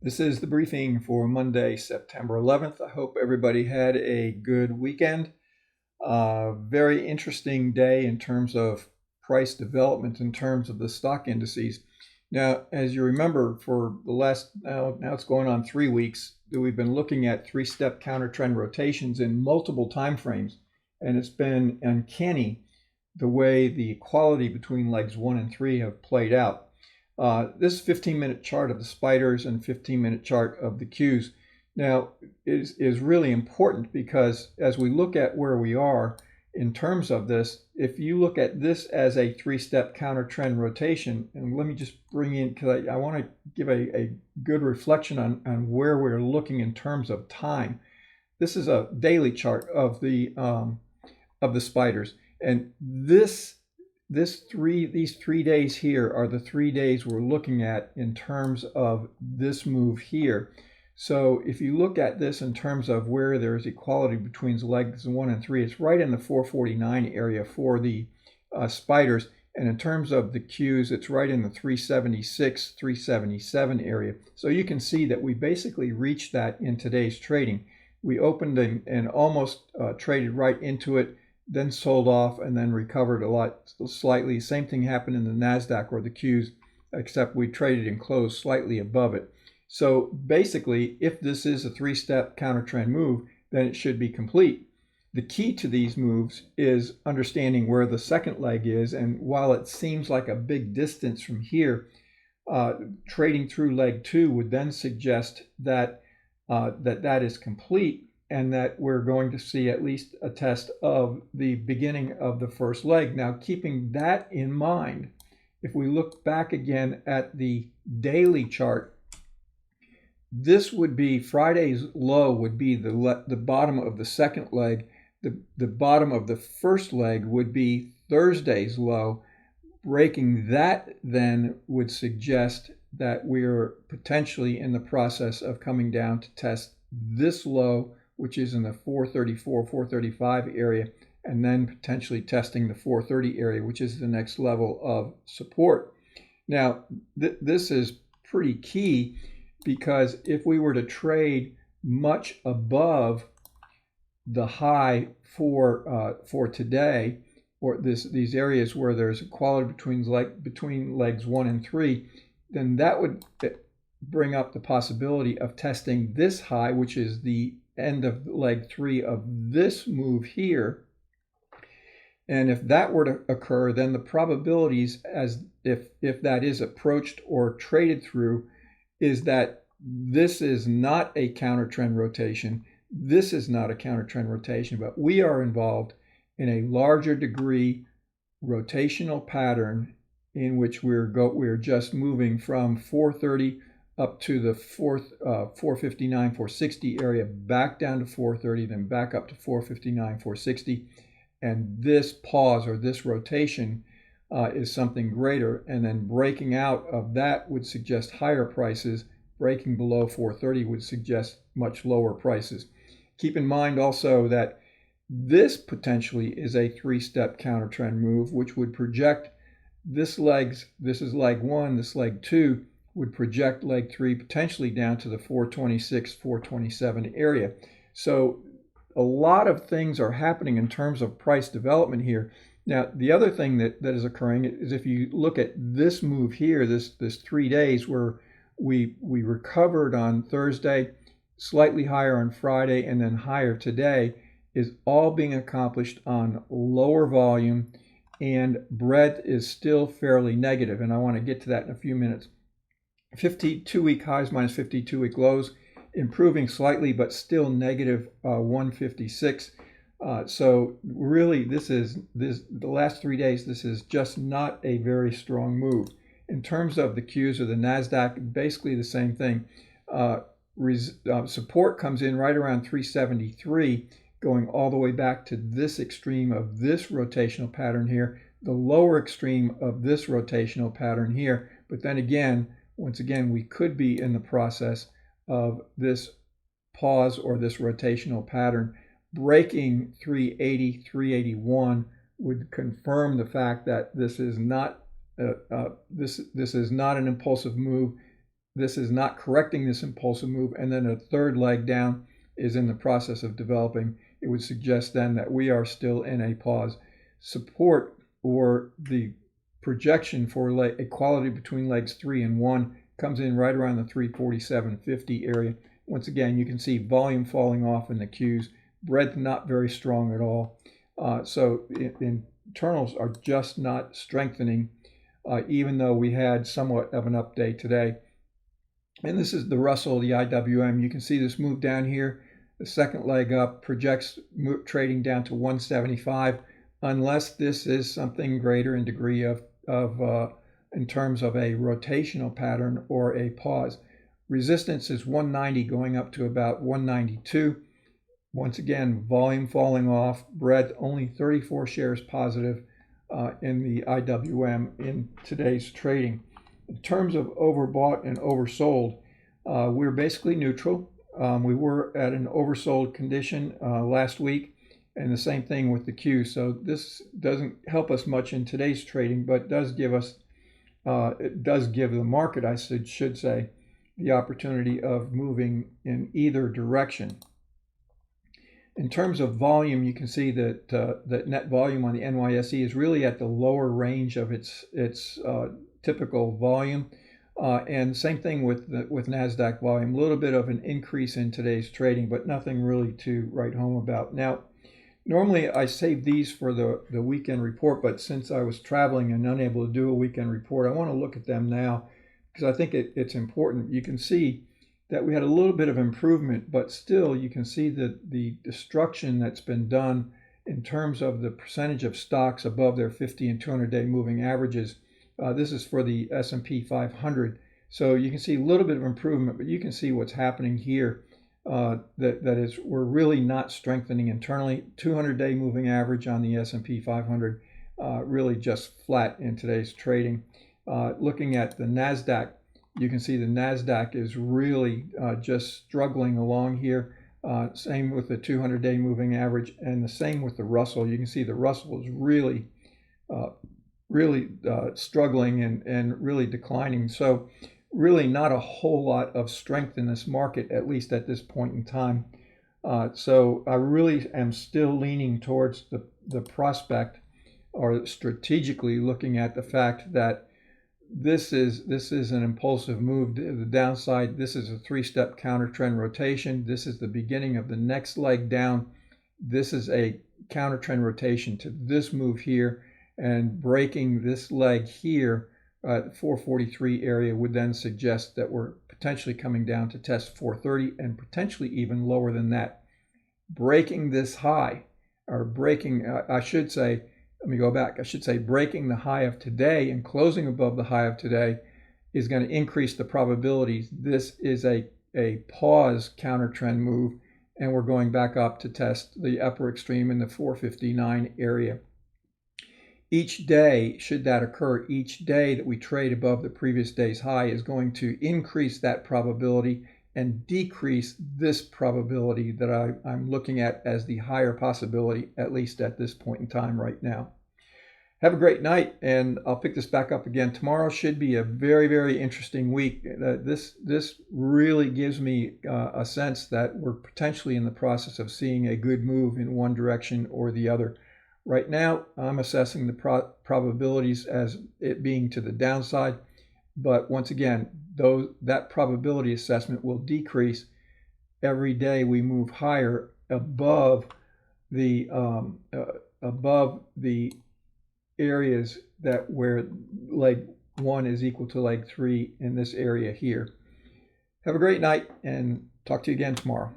This is the briefing for Monday, September 11th. I hope everybody had a good weekend. Very interesting day in terms of price development in terms of the stock indices. Now, as you remember, for the last, now it's going on 3 weeks, that we've been looking at three-step counter trend rotations in multiple time frames, and it's been uncanny the way the equality between legs 1 and 3 have played out. This 15-minute chart of the spiders and 15-minute chart of the Qs now is really important, because as we look at where we are in terms of this, if you look at this as a three-step counter trend rotation, and let me just bring in, because I want to give a good reflection on where we're looking in terms of time. This is a daily chart of the spiders, and these 3 days here are the 3 days we're looking at in terms of this move here. So if you look at this in terms of where there's equality between legs 1 and 3, it's right in the 449 area for the spiders. And in terms of the Qs, it's right in the 376, 377 area. So you can see that we basically reached that in today's trading. We opened and almost traded right into it, then sold off, and then recovered a lot slightly. Same thing happened in the NASDAQ or the Qs, except we traded and closed slightly above it. So basically, if this is a three-step counter trend move, then it should be complete. The key to these moves is understanding where the second leg is, and while it seems like a big distance from here, trading through leg 2 would then suggest that that is complete, and that we're going to see at least a test of the beginning of the first leg. Now, keeping that in mind, if we look back again at the daily chart, this would be Friday's low would be the bottom of the second leg. The bottom of the first leg would be Thursday's low. Breaking that then would suggest that we're potentially in the process of coming down to test this low, which is in the 434, 435 area, and then potentially testing the 430 area, which is the next level of support. Now, this is pretty key, because if we were to trade much above the high for today, or these areas where there's equality between legs 1 and 3, then that would bring up the possibility of testing this high, which is the end of leg 3 of this move here. And if that were to occur, then the probabilities, as if that is approached or traded through, is that this is not a counter trend rotation. This is not a counter trend rotation, but we are involved in a larger degree rotational pattern in which we're just moving from 430 up to the 459, 460 area, back down to 430, then back up to 459, 460. And this pause or this rotation is something greater. And then breaking out of that would suggest higher prices. Breaking below 430 would suggest much lower prices. Keep in mind also that this potentially is a three-step counter trend move, which would project this is leg 1, this leg 2 would project leg 3 potentially down to the 426, 427 area. So a lot of things are happening in terms of price development here. Now, the other thing that is occurring is, if you look at this move here, this 3 days where we recovered on Thursday, slightly higher on Friday, and then higher today, is all being accomplished on lower volume, and breadth is still fairly negative. And I want to get to that in a few minutes. 52-week highs minus 52-week lows, improving slightly, but still negative 156. So really, the last 3 days, this is just not a very strong move. In terms of the Qs or the NASDAQ, basically the same thing. Support comes in right around 373, going all the way back to this extreme of this rotational pattern here, the lower extreme of this rotational pattern here. But then again, once again, we could be in the process of this pause or this rotational pattern. Breaking 380, 381 would confirm the fact that this is not this is not an impulsive move. this is not correcting this impulsive move, and then a third leg down is in the process of developing, it would suggest then that we are still in a pause. Support, or the projection for equality between legs 3 and 1, comes in right around the 347.50 area. Once again, you can see volume falling off in the Qs, breadth not very strong at all. So internals are just not strengthening, even though we had somewhat of an update today. And this is the Russell, the IWM. You can see this move down here. The second leg up projects trading down to 175, unless this is something greater in degree of in terms of a rotational pattern or a pause. Resistance is 190 going up to about 192. Once again, volume falling off, breadth only 34 shares positive in the IWM in today's trading. In terms of overbought and oversold, we're basically neutral. We were at an oversold condition last week, and the same thing with the Q. So this doesn't help us much in today's trading, but does give us, it does give the market, I should say, the opportunity of moving in either direction. In terms of volume, you can see that that net volume on the NYSE is really at the lower range of its typical volume, and same thing with NASDAQ volume. A little bit of an increase in today's trading, but nothing really to write home about. Now, normally I save these for the weekend report, but since I was traveling and unable to do a weekend report, I want to look at them now because I think it's important. You can see that we had a little bit of improvement, but still you can see that the destruction that's been done in terms of the percentage of stocks above their 50 and 200-day moving averages. This is for the S&P 500. So you can see a little bit of improvement, but you can see what's happening here. That is, we're really not strengthening internally. 200-day moving average on the S&P 500 really just flat in today's trading. Looking at the NASDAQ, you can see the NASDAQ is really just struggling along here. Same with the 200-day moving average, and the same with the Russell. You can see the Russell is really struggling and really declining. So really not a whole lot of strength in this market, at least at this point in time. So I really am still leaning towards the prospect, or strategically looking at the fact that this is an impulsive move to the downside. This is a 3-step counter trend rotation. This is the beginning of the next leg down. This is a counter trend rotation to this move here, and breaking this leg here at the 443 area would then suggest that we're potentially coming down to test 430 and potentially even lower than that. Breaking this high, or breaking, I should say, let me go back. I should say breaking the high of today and closing above the high of today is going to increase the probabilities. This is a pause counter trend move, and we're going back up to test the upper extreme in the 459 area. Each day, should that occur, each day that we trade above the previous day's high is going to increase that probability and decrease this probability that I'm looking at as the higher possibility, at least at this point in time right now. Have a great night, and I'll pick this back up again tomorrow. Should be a very, very interesting week. This really gives me a sense that we're potentially in the process of seeing a good move in one direction or the other. Right now, I'm assessing the probabilities as it being to the downside, but once again, that probability assessment will decrease every day we move higher above the areas that where leg 1 is equal to leg 3 in this area here. Have a great night, and talk to you again tomorrow.